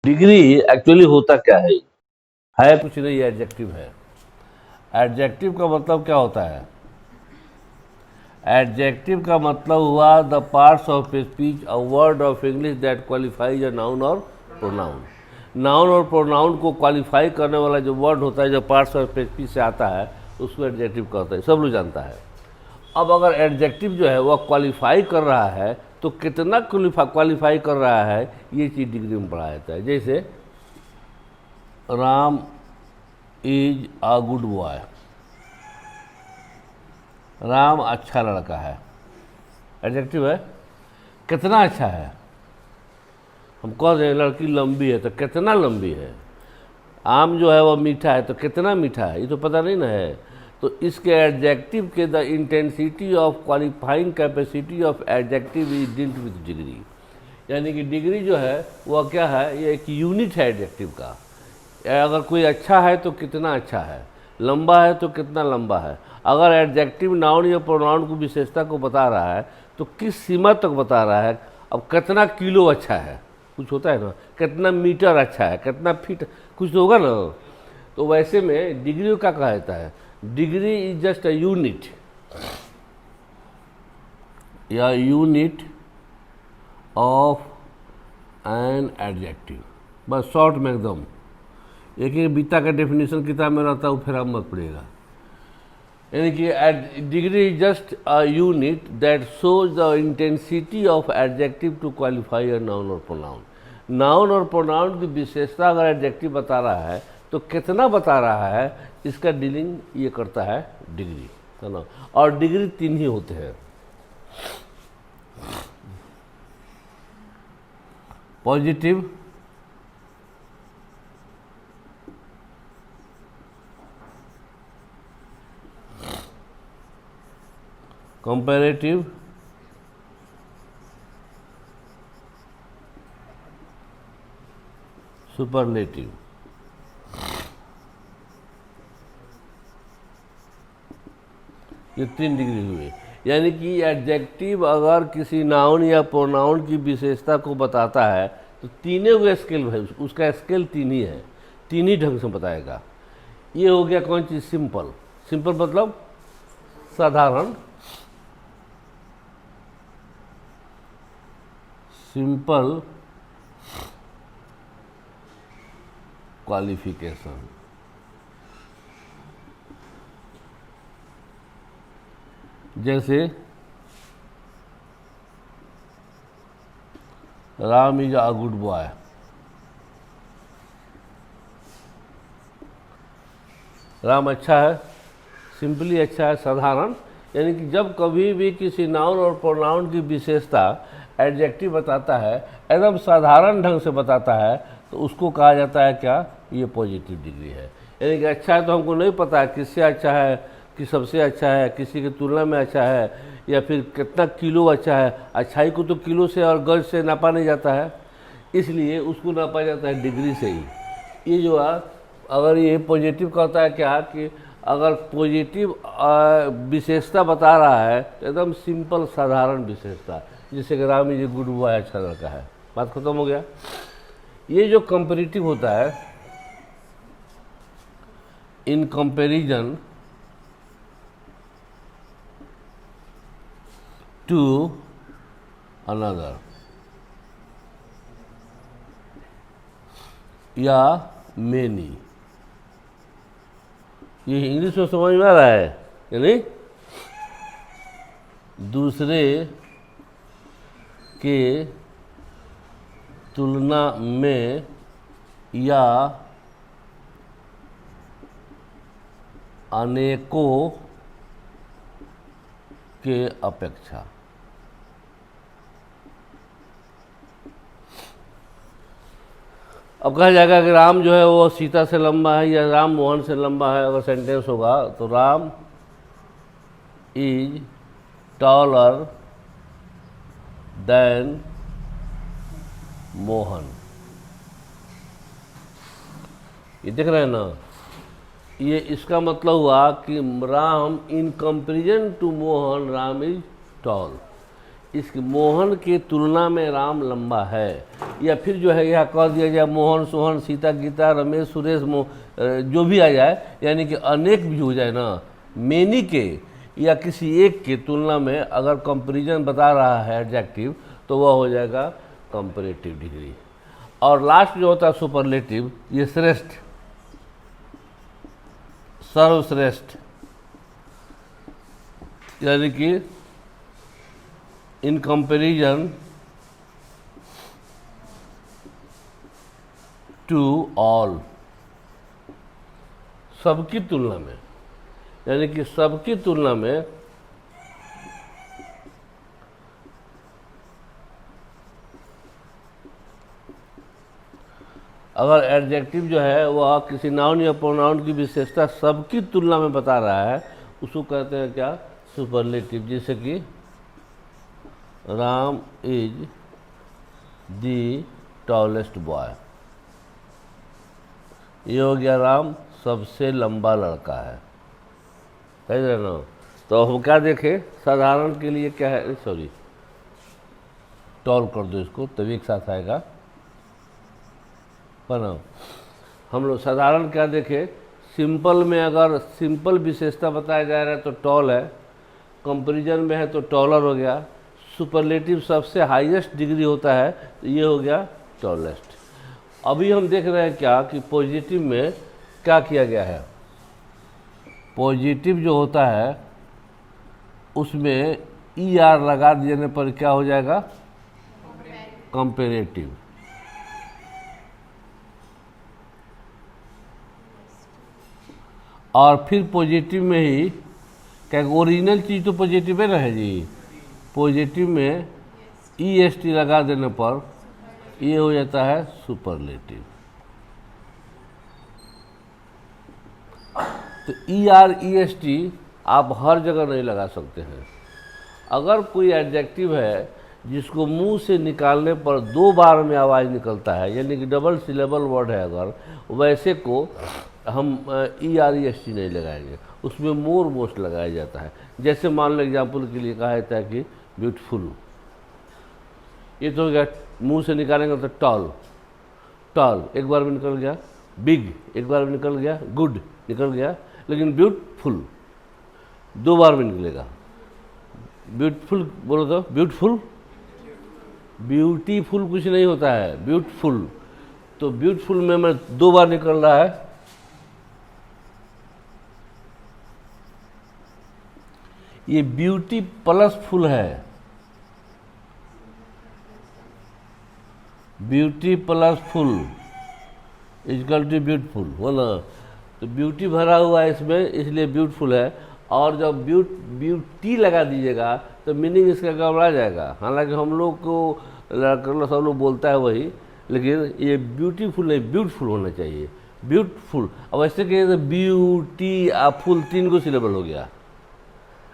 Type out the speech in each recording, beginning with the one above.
Degree actually होता क्या है कुछ नहीं, एडजेक्टिव है। एडजेक्टिव का मतलब क्या होता है? एडजेक्टिव का मतलब हुआ the parts of a speech a word of English that qualifies a noun और प्रोनाउन। नाउन और प्रोनाउन को क्वालिफाई करने वाला जो वर्ड होता है, जो पार्ट्स ऑफ ए स्पीच से आता है, उसको एडजेक्टिव कहते हैं, सब लोग जानता है। अब अगर एडजेक्टिव जो है वह क्वालिफाई कर रहा है तो कितना क्वालिफाई कर रहा है, ये चीज़ डिग्री में पढ़ा जाता है। जैसे Ram is a good boy, Ram अच्छा लड़का है, एडजेक्टिव है। कितना अच्छा है? हम कह रहे हैं लड़की लंबी है, तो कितना लंबी है। आम जो है वह मीठा है, तो कितना मीठा है, ये तो पता नहीं ना है। तो इसके एडजेक्टिव के the intensity of qualifying capacity of adjective is dealt with degree. यानी कि डिग्री जो है वह क्या है, ये एक यूनिट है एडजेक्टिव का। अगर कोई अच्छा है तो कितना अच्छा है, लंबा है तो कितना लंबा है। अगर एडजेक्टिव नाउन या प्रोनाउन की विशेषता को बता रहा है तो किस सीमा तक बता रहा है। अब कितना किलो अच्छा है, कुछ होता है ना, कितना मीटर अच्छा है, कितना फीट, कुछ तो होगा ना। तो वैसे में डिग्री का कहा जाता है, degree is just a unit या यूनिट ऑफ एन एडजेक्टिव। बस शॉर्ट में एकदम एक एक बीता का डेफिनेशन किताब में रहता है, वो फिर आप मत पड़ेगा। यानी कि degree is just a unit that shows the intensity of adjective to qualify a noun और प्रोनाउन। नाउन और प्रोनाउन की विशेषता अगर एडजेक्टिव बता रहा है तो कितना बता रहा है, इसका डीलिंग ये करता है डिग्री, है ना। और डिग्री तीन ही होते हैं, पॉजिटिव, कंपैरेटिव, सुपरलेटिव। ये तीन डिग्री हुए। यानी कि एडजेक्टिव अगर किसी नाउन या प्रोनाउन की विशेषता को बताता है तो तीनों का स्केल है, उसका स्केल तीन ही है, तीन ही ढंग से बताएगा। ये हो गया कौन चीज़, सिंपल। सिंपल मतलब साधारण, सिंपल क्वालिफिकेशन। जैसे Ram is a good boy, Ram अच्छा है, सिंपली अच्छा है, साधारण। यानी कि जब कभी भी किसी नाउन और प्रोनाउन की विशेषता एडजेक्टिव बताता है, एकदम साधारण ढंग से बताता है, तो उसको कहा जाता है क्या, ये पॉजिटिव डिग्री है। यानी कि अच्छा है तो हमको नहीं पता है किससे अच्छा है, कि सबसे अच्छा है, किसी की तुलना में अच्छा है, या फिर कितना किलो अच्छा है। अच्छाई को तो किलो से और गज से नापा नहीं जाता है, इसलिए उसको नापा जाता है डिग्री से ही। ये जो है, अगर ये पॉजिटिव कहता है क्या कि अगर पॉजिटिव विशेषता बता रहा है तो एकदम सिंपल साधारण विशेषता, जैसे कि राम जी गुड बॉय, अच्छा लड़का है, बात खत्म हो गया। ये जो कंपेरेटिव होता है, इन कंपेरिजन टू अनदर, या मेनी। ये इंग्लिश में समझ में आ रहा है यानी दूसरे के तुलना में या अनेकों के अपेक्षा। अब कहा जाएगा कि राम जो है वो सीता से लंबा है या राम मोहन से लंबा है। अगर सेंटेंस होगा तो Ram is taller than Mohan. ये देख रहे हैं ना, ये इसका मतलब हुआ कि Ram in comparison to Mohan, Ram is tall. इस मोहन की तुलना में राम लंबा है। या फिर जो है यहाँ कह दिया जाए मोहन, सोहन, सीता, गीता, रमेश, सुरेश, जो भी आ जाए, यानी कि अनेक भी हो जाए ना, मेनी के या किसी एक के तुलना में अगर कंपैरिजन बता रहा है एडजेक्टिव, तो वह हो जाएगा कंपैरेटिव डिग्री। और लास्ट जो होता है सुपरलेटिव, ये श्रेष्ठ, सर्वश्रेष्ठ, यानी कि इन कंपैरिजन टू ऑल, सबकी तुलना में, यानी कि सबकी तुलना में अगर एडजेक्टिव जो है वह किसी नाउन या प्रोनाउन की विशेषता सबकी तुलना में बता रहा है, उसको कहते हैं क्या? सुपरलेटिव। जैसे कि Ram is the tallest boy, ये हो गया राम सबसे लंबा लड़का है, कह रहे ना। तो हम क्या देखें, साधारण के लिए क्या है, सॉरी टॉल कर दो इसको, तभी एक साथ आएगा ना। हम लोग साधारण क्या देखें, सिंपल में अगर सिंपल विशेषता बताया जा रहा है तो टॉल है, कंपैरिजन में है तो टॉलर हो गया, सुपरलेटिव सबसे हाईएस्ट डिग्री होता है तो ये हो गया टॉलेस्ट। अभी हम देख रहे हैं क्या कि पॉजिटिव में क्या किया गया है, पॉजिटिव जो होता है उसमें ई आर लगा देने पर क्या हो जाएगा? कंपैरेटिव। और फिर पॉजिटिव में ही क्या, ओरिजिनल चीज़ तो पॉजिटिव है ना है जी, पॉजिटिव में ई एस टी लगा देने पर ये हो जाता है सुपरलेटिव। तो E R E S T आप हर जगह नहीं लगा सकते हैं। अगर कोई एडजेक्टिव है जिसको मुंह से निकालने पर 2 बार में आवाज़ निकलता है, यानी कि डबल सिलेबल वर्ड है, अगर वैसे को हम E R E S T नहीं लगाएंगे, उसमें मोर मोस्ट लगाया जाता है। जैसे मान लो एग्जाम्पल के लिए कहा जाता है कि ब्यूटीफुल, ये तो हो गया मुंह से निकालेंगे तो टॉल, टॉल एक बार में निकल गया, बिग एक बार में निकल गया, गुड निकल गया, लेकिन ब्यूटीफुल 2 बार में निकलेगा। ब्यूटीफुल बोलो तो ब्यूटीफुल, ब्यूटीफुल कुछ नहीं होता है, ब्यूटीफुल। तो ब्यूटीफुल में मैं 2 बार निकल रहा है, ये ब्यूटी प्लस फुल है, beauty plus full equal to beautiful हो ना। तो ब्यूटी भरा हुआ है इसमें, इसलिए ब्यूटीफुल है। और जब ब्यूटी लगा दीजिएगा तो मीनिंग इसका गड़बड़ा जाएगा। हालांकि हम लोग को सब लोग बोलता है वही, लेकिन ये ब्यूटीफुल नहीं, ब्यूटीफुल होना चाहिए, ब्यूटीफुल। अब ऐसे कहिए तो ब्यूटी आ फुल 3 को सिलेबल हो गया,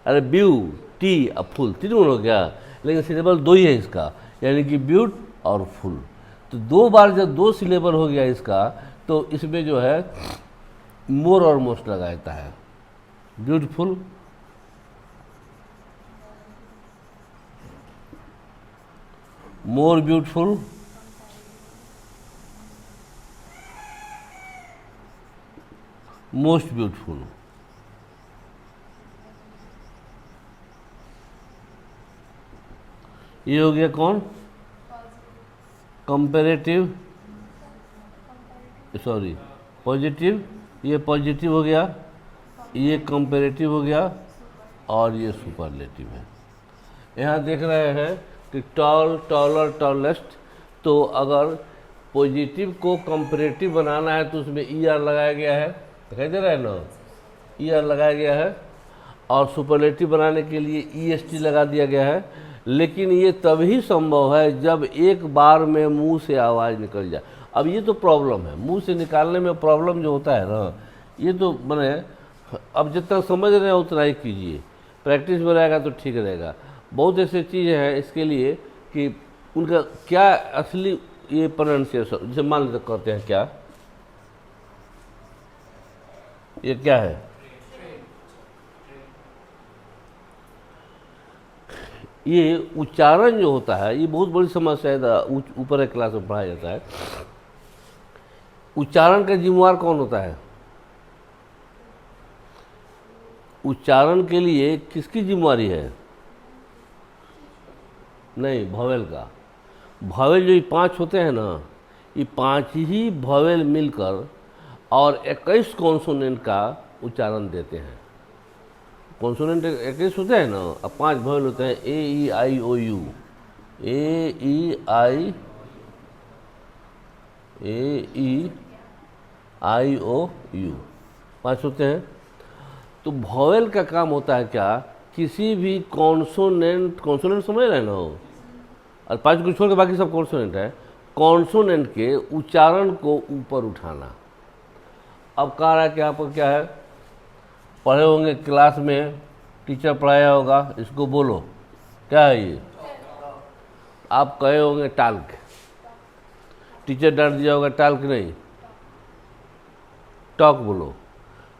अरे ब्यूटी आ फुल 3 हो गया, लेकिन सिलेबल 2 ही है इसका, यानी कि ब्यूट और फुल। तो 2 बार जब 2 सिलेबल हो गया इसका, तो इसमें जो है मोर और मोस्ट लगाता है, beautiful, more beautiful, most beautiful. ये हो गया कौन? कंपैरेटिव, सॉरी पॉजिटिव, ये पॉजिटिव हो गया, ये कंपैरेटिव हो गया, और ये सुपरलेटिव है। यहाँ देख रहे हैं कि टॉल, टॉलर, टॉलेस्ट। तो अगर पॉजिटिव को कंपैरेटिव बनाना है तो उसमें ई आर लगाया गया है, दिखाई दे रहा है ना, ई आर लगाया गया है। और सुपरलेटिव बनाने के लिए ई एस टी लगा दिया गया है। लेकिन ये तभी संभव है जब एक बार में मुंह से आवाज़ निकल जाए। अब ये तो प्रॉब्लम है, मुंह से निकालने में प्रॉब्लम जो होता है ना, ये तो मैंने, अब जितना समझ रहे हैं उतना ही कीजिए, प्रैक्टिस में रहेगा तो ठीक रहेगा। बहुत ऐसी चीज़ें हैं इसके लिए कि उनका क्या असली ये प्रोनाउंसिएशन, जैसे मान लेते कहते हैं क्या, ये क्या है, ये उच्चारण जो होता है ये बहुत बड़ी समस्या है, ऊपर एक क्लास में पढ़ाया जाता है। उच्चारण का जिम्मेवार कौन होता है? उच्चारण के लिए किसकी जिम्मेवारी है? नहीं, भॉवेल का। भॉवेल जो ये 5 होते हैं ना, ये 5 ही भॉवेल मिलकर और 21 कॉन्सोनेंट का उच्चारण देते हैं। कॉन्सोनेंट 21 होते हैं ना, अब 5 भॉवेल होते हैं, ए ई आई ओ you, A E I O you, 5 होते हैं। तो भॉवेल का काम होता है क्या? किसी भी कॉन्सोनेंट समझ रहे हैं ना, और 5 को छोड़ के बाकी सब कॉन्सोनेंट है, कॉन्सोनेंट के उच्चारण को ऊपर उठाना। अब कह रहा है कि आपको क्या है, पढ़े होंगे क्लास में, टीचर पढ़ाया होगा, इसको बोलो, क्या है ये? आप कहे होंगे टाल्क, टीचर डांट दिया होगा टाल्क नहीं, टॉक बोलो।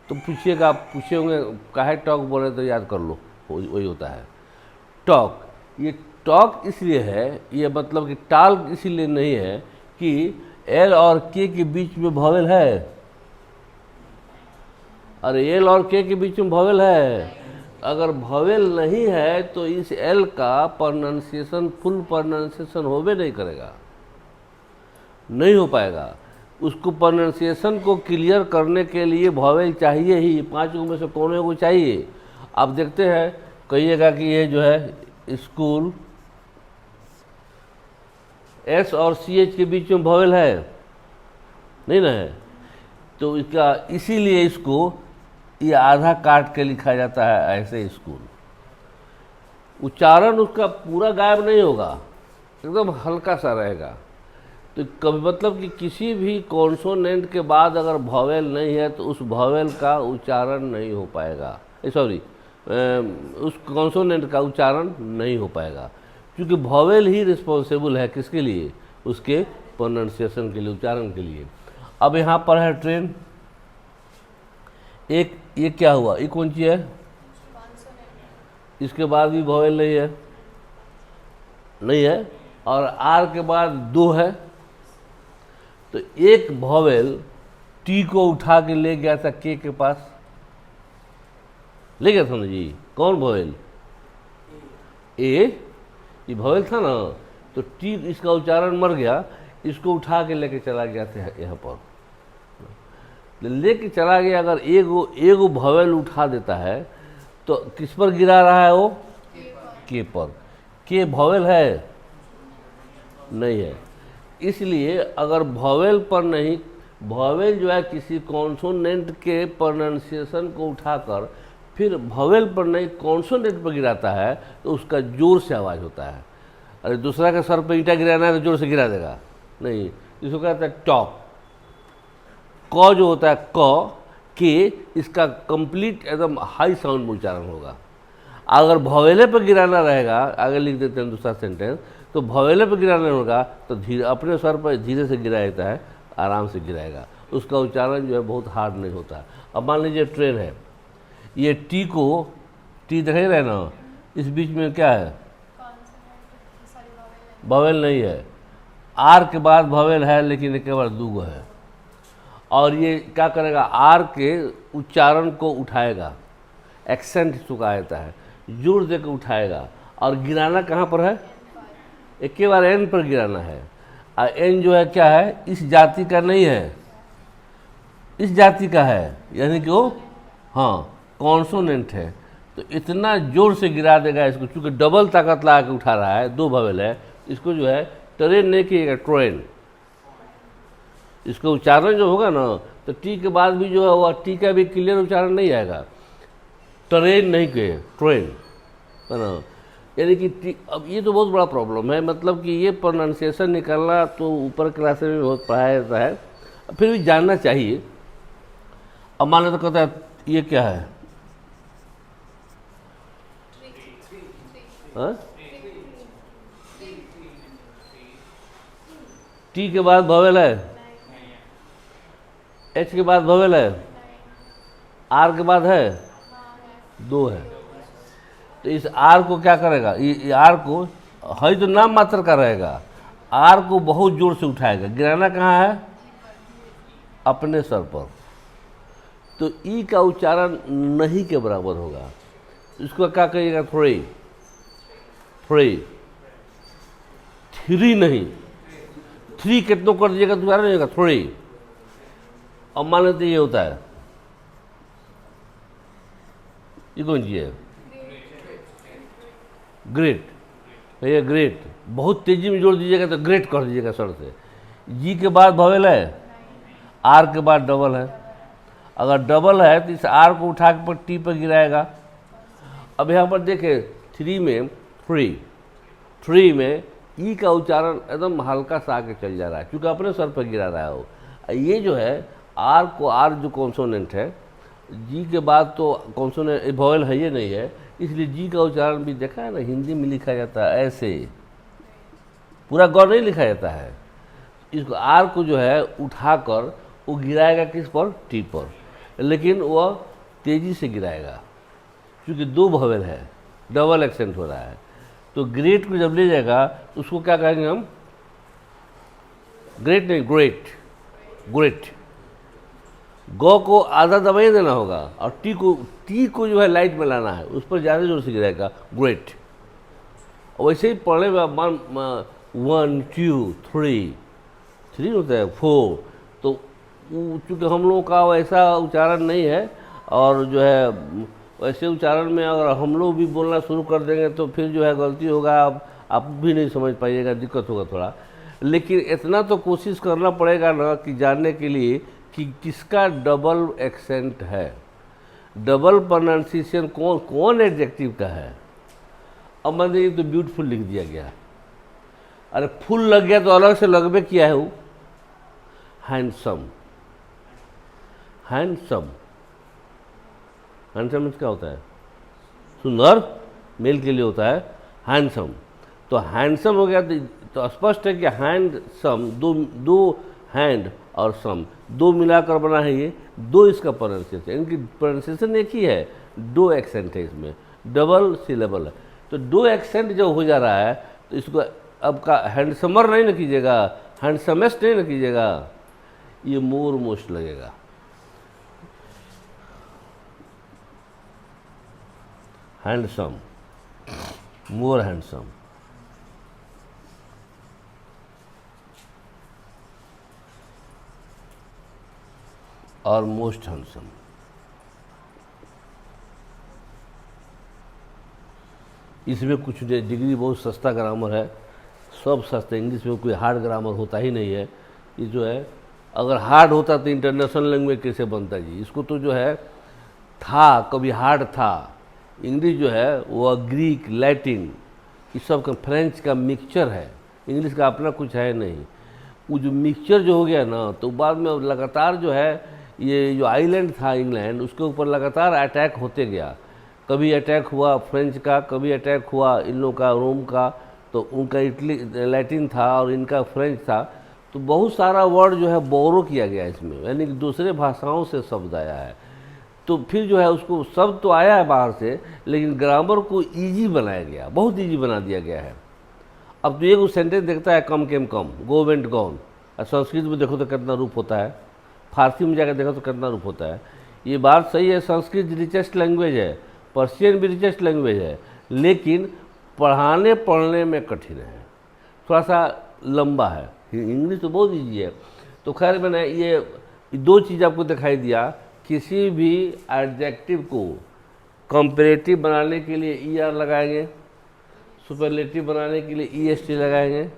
तो पूछिएगा, आप पूछे होंगे काहे टॉक बोले, तो याद कर लो, वही होता है टॉक। ये टॉक इसलिए है, ये मतलब कि टाल्क इसीलिए नहीं है कि एल और के के बीच में भॉवेल है। अरे एल और के के बीच में भॉवेल है। अगर भॉवेल नहीं है तो इस एल का प्रोनाउंसिएशन, फुल प्रोनाउंसिएशन होबे नहीं करेगा, नहीं हो पाएगा। उसको प्रोनाउंसिएशन को क्लियर करने के लिए भॉवेल चाहिए ही, 5 में से कौन को चाहिए। आप देखते हैं, कहिएगा कि ये जो है स्कूल, एस और सी एच के बीच में भॉवेल है, नहीं ना है, तो इसका इसीलिए इसको ये आधा काट के लिखा जाता है ऐसे स्कूल। उच्चारण उसका पूरा गायब नहीं होगा, एकदम हल्का सा रहेगा। तो कभी मतलब कि किसी भी कॉन्सोनेंट के बाद अगर भॉवेल नहीं है तो उस भॉवेल का उच्चारण नहीं हो पाएगा, सॉरी उस कॉन्सोनेंट का उच्चारण नहीं हो पाएगा, क्योंकि भॉवेल ही रिस्पॉन्सिबल है किसके लिए? उसके प्रोनाउंसिएशन के लिए, उच्चारण के लिए। अब यहाँ पर है ट्रेन, एक ये क्या हुआ, ये कौन सी है? इसके बाद भी भॉवेल नहीं है, नहीं है, और आर के बाद 2 है, तो एक भॉवेल टी को उठा के ले गया था के पास, ले गया था ना जी। कौन भॉवेल? ए, ये भॉवेल था ना, तो टी इसका उच्चारण मर गया, इसको उठा के लेके चला गया था यहाँ पर, लेके चला गया। अगर एगो भॉवेल उठा देता है तो किस पर गिरा रहा है वो? के पर। के भॉवेल है? नहीं है। इसलिए अगर भॉवेल पर नहीं, भॉवेल जो है किसी कॉन्सोनेंट के प्रोनाउंसिएशन को उठाकर फिर भॉवेल पर नहीं कॉन्सोनेंट पर गिराता है तो उसका जोर से आवाज़ होता है। अरे दूसरा के सर पर ईंटा गिराना है तो जोर से गिरा देगा नहीं, इसको कहता है टॉक। क जो होता है क के, इसका कंप्लीट एकदम हाई साउंड में उच्चारण होगा। अगर भॉवेले पर गिराना रहेगा, आगे लिख देते हैं दूसरा सेंटेंस, तो भॉवेले पर गिराना होगा तो धीरे अपने सर पर धीरे से गिरा देता है, आराम से गिराएगा, उसका उच्चारण जो है बहुत हार्ड नहीं होता। अब मान लीजिए ट्रेन है, ये टी को, टी देख रहे ना, इस बीच में क्या है? भॉवेल नहीं है। आर के बाद भॉवेल है लेकिन केवल 2 है, और ये क्या करेगा? आर के उच्चारण को उठाएगा, एक्सेंट चुका देता है, जोर देकर उठाएगा, और गिराना कहाँ पर है? एक के बार एन पर गिराना है। और एन जो है क्या है? इस जाति का नहीं है, इस जाति का है, यानी कि वो हाँ कॉन्सोनेंट है, तो इतना जोर से गिरा देगा इसको, चूँकि डबल ताकत लगा के उठा रहा है, 2 भॉवेल है, इसको जो है ट्रेन नहीं किएगा, ट्रेन। इसका उच्चारण जो होगा ना, तो टी के बाद भी जो है वो टी का भी क्लियर उच्चारण नहीं आएगा, ट्रेन नहीं कहे, ट्रेन, है ना। यानी कि टी, अब ये तो बहुत बड़ा प्रॉब्लम है, मतलब कि ये प्रोनाउंसिएशन निकालना तो ऊपर क्लास में बहुत पढ़ाया जाता है, फिर भी जानना चाहिए। अब मान लो तो कहता है ये क्या है? टी के बाद भॉवेल है, एच के बाद भॉवेल है, आर के बाद है 2 है। तो इस आर को क्या करेगा, ये आर को है तो नाम मात्र का रहेगा, आर को बहुत जोर से उठाएगा। गिराना कहाँ है, अपने सर पर। तो ई का उच्चारण नहीं के बराबर होगा। इसको क्या कहिएगा, थ्री, थ्री, थ्री नहीं, थ्री कितनों कर दीजिएगा दोबारा नहीं होगा, थ्री। अब मान लेते ये होता है, ये कौन चीज है, ग्रेट, भैया ग्रेट, बहुत तेजी में जोड़ दीजिएगा तो ग्रेट कर दीजिएगा सर से। जी के बाद भवेल है, आर के बाद डबल है। अगर डबल है तो इस आर को उठा के पर टी पर गिराएगा। अब यहाँ पर देखें, थ्री में, थ्री में ई का उच्चारण एकदम हल्का सा आके चल जा रहा है, क्योंकि अपने सर पर गिरा रहा है वो। ये जो है आर को, आर जो कॉन्सोनेंट है, जी के बाद तो कॉन्सोनेंट वॉवेल है ये नहीं है, इसलिए जी का उच्चारण भी देखा है ना, हिंदी में लिखा जाता है ऐसे, पूरा गौर नहीं लिखा जाता है। इसको आर को जो है उठाकर वो गिराएगा किस पर, टी पर, लेकिन वह तेजी से गिराएगा क्योंकि दो वॉवेल है, डबल एक्सेंट हो रहा है। तो ग्रेट को जब ले जाएगा तो उसको क्या कहेंगे हम, ग्रेट नहीं, ग्रेट, ग्रेट। गौ को आधा दबाई देना होगा और टी को जो है लाइट में लाना है, उस पर ज़्यादा जोर से गिराएगा, ग्रेट। वैसे ही पढ़ने में मान 1 2 3 3 होता है, 4, तो चूँकि हम लोगों का वैसा उच्चारण नहीं है, और जो है वैसे उच्चारण में अगर हम लोग भी बोलना शुरू कर देंगे तो फिर जो है गलती होगा, आप भी नहीं समझ पाइएगा, दिक्कत होगा थोड़ा। लेकिन इतना तो कोशिश करना पड़ेगा ना कि जानने के लिए कि किसका डबल एक्सेंट है, डबल प्रोनाउंसिएशन कौन एडजेक्टिव का है। अब मान लीजिए तो ब्यूटीफुल लिख दिया गया, अरे फुल लग गया तो अलग से लगभग किया है वो, हैंडसम, हैंडसम, हैंडसम क्या होता है, सुंदर, मेल के लिए होता है हैंडसम। तो हैंडसम हो गया तो स्पष्ट है कि हैंडसम, दो हैंड और सम, दो मिलाकर बना है ये, दो इसका प्रोनाउंसिएशन, इनकी प्रोनाउंसिएशन एक ही है, दो एक्सेंट है इसमें, डबल सिलेबल है। तो दो एक्सेंट जब हो जा रहा है तो इसको अब का हैंडसमर नहीं ना कीजिएगा, हैंडसमेस्ट नहीं ना कीजिएगा, ये मोर मोस्ट लगेगा। हैंडसम, मोर हैंडसम, और मोस्ट हैंडसम। इसमें कुछ डिग्री बहुत सस्ता ग्रामर है, सब सस्ते, इंग्लिश में कोई हार्ड ग्रामर होता ही नहीं है। ये जो है अगर हार्ड होता तो इंटरनेशनल लैंग्वेज कैसे बनता जी, इसको तो जो है था, कभी हार्ड था। इंग्लिश जो है वो ग्रीक, लैटिन, इस सब का, फ्रेंच का मिक्सचर है, इंग्लिश का अपना कुछ है नहीं। वो जो मिक्सचर जो हो गया ना, तो बाद में लगातार जो है ये जो आइलैंड था इंग्लैंड, उसके ऊपर लगातार अटैक होते गया। कभी अटैक हुआ फ्रेंच का, कभी अटैक हुआ इन लोगों का रोम का, तो उनका इटली लैटिन था और इनका फ्रेंच था। तो बहुत सारा वर्ड जो है बोरो किया गया इसमें, यानी कि दूसरे भाषाओं से शब्द आया है। तो फिर जो है उसको शब्द तो आया है बाहर से, लेकिन ग्रामर को ईजी बनाया गया, बहुत ईजी बना दिया गया है। अब तो एक सेंटेंस देखता है कम केम कम, गो वेंट गॉन, और संस्कृत में देखो तो कितना रूप होता है, फारसी में जाकर देखो तो कितना रूप होता है। ये बात सही है, संस्कृत रिचेस्ट लैंग्वेज है, पर्शियन भी रिचेस्ट लैंग्वेज है, लेकिन पढ़ाने पढ़ने में कठिन है, थोड़ा सा लंबा है। इंग्लिश तो बहुत ईजी है। तो खैर मैंने ये दो चीज़ आपको दिखाई दिया, किसी भी एडजेक्टिव को कंपैरेटिव बनाने के लिए ई आर लगाएंगे, सुपरलेटिव बनाने के लिए ई एस टी लगाएंगे,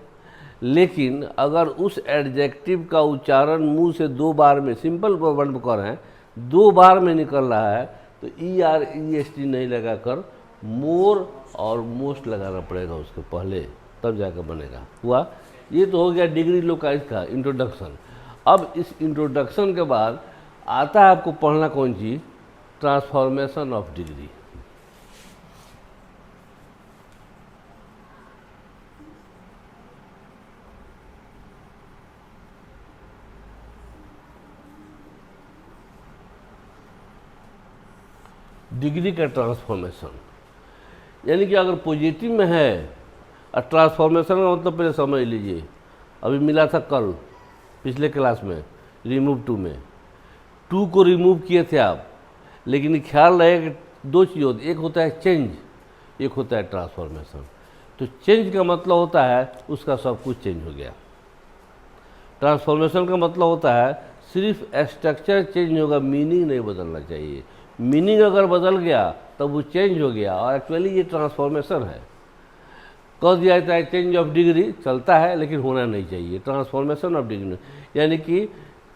लेकिन अगर उस एडजेक्टिव का उच्चारण मुंह से दो बार में, सिंपल वर्ड कर रहे हैं, दो बार में निकल रहा है, तो E R E S T नहीं लगाकर मोर और मोस्ट लगाना पड़ेगा उसके पहले, तब जाकर बनेगा। हुआ, ये तो हो गया डिग्री लोकाइज का इंट्रोडक्शन। अब इस इंट्रोडक्शन के बाद आता है आपको पढ़ना कौन चीज़, ट्रांसफॉर्मेशन ऑफ डिग्री। डिग्री का ट्रांसफॉर्मेशन, यानी कि अगर पॉजिटिव में है और ट्रांसफॉर्मेशन का मतलब पहले समझ लीजिए, अभी मिला था कल पिछले क्लास में रिमूव टू में, टू को रिमूव किए थे आप, लेकिन ख्याल रहे कि दो चीज़ होती, एक होता है चेंज, एक होता है ट्रांसफॉर्मेशन। तो चेंज का मतलब होता है उसका सब कुछ चेंज हो गया, ट्रांसफॉर्मेशन का मतलब होता है सिर्फ स्ट्रक्चर चेंज होगा, मीनिंग नहीं बदलना चाहिए। मीनिंग अगर बदल गया तब वो चेंज हो गया, और एक्चुअली ये ट्रांसफॉर्मेशन है। कह दिया जाता है चेंज ऑफ डिग्री चलता है लेकिन होना नहीं चाहिए, ट्रांसफॉर्मेशन ऑफ डिग्री, यानी कि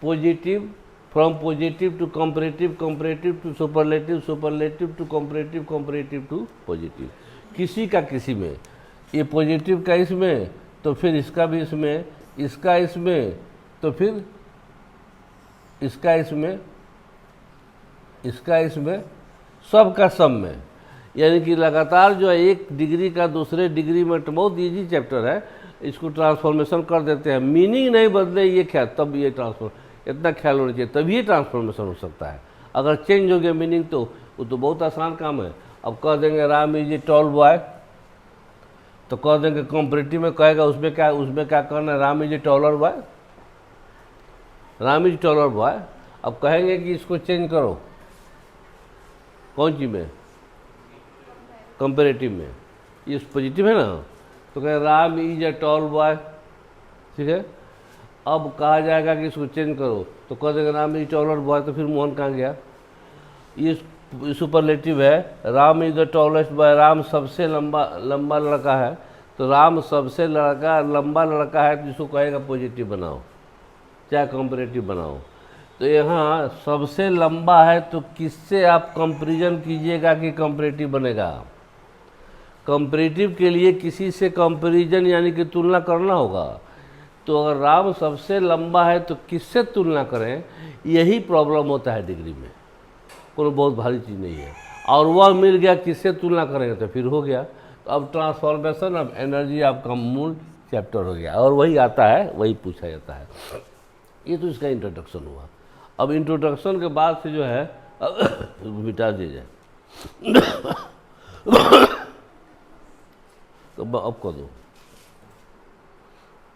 positive from positive to comparative, comparative to superlative, superlative to comparative, comparative to positive. किसी का किसी में, ये पॉजिटिव का इसमें तो फिर इसका भी इसमें, इसका इसमें तो फिर इसका इसमें, इसका इसमें, सब का सब में, यानी कि लगातार जो है एक डिग्री का दूसरे डिग्री में, तो बहुत ईजी चैप्टर है, इसको ट्रांसफॉर्मेशन कर देते हैं। मीनिंग नहीं बदले ये ख्याल, तब ये ट्रांसफॉर्म, इतना ख्याल होना चाहिए, तभी ये ट्रांसफॉर्मेशन हो सकता है। अगर चेंज हो गया मीनिंग तो वो तो बहुत आसान काम है। अब कह देंगे Ram is a tall boy, तो कह देंगे कॉम्परेटिव में कहेगा उसमें क्या करना है, Ram is a taller boy, Ram is taller boy. अब कहेंगे कि इसको चेंज करो, कौन चीज में, कंपेरेटिव में, ये पॉजिटिव है ना, तो कहें Ram is a tall boy, ठीक है। अब कहा जाएगा कि इसको चेंज करो, तो कह देगा राम इज टॉलर बॉय, तो फिर मोहन कहाँ गया, ये सुपरलेटिव है, Ram is the tallest boy, Ram सबसे लंबा लड़का है, तो राम सबसे लंबा लड़का है, तो इसको कहेगा पॉजिटिव बनाओ, चाहे कंपैरेटिव बनाओ। तो यहाँ सबसे लंबा है तो किससे आप कंपैरिजन कीजिएगा कि कंपैरेटिव बनेगा। कंपैरेटिव के लिए किसी से कंपैरिजन यानी कि तुलना करना होगा। तो अगर राम सबसे लंबा है तो किससे तुलना करें, यही प्रॉब्लम होता है डिग्री में, कोई बहुत भारी चीज़ नहीं है। और वह मिल गया, किससे तुलना करेंगे तो फिर हो गया। तो अब ट्रांसफॉर्मेशन ऑफ एनर्जी आपका मूल चैप्टर हो गया, और वही आता है, वही पूछा जाता है। ये तो इसका इंट्रोडक्शन हुआ। अब इंट्रोडक्शन के बाद से जो है मिटा दिया जाए तो अब कर दो।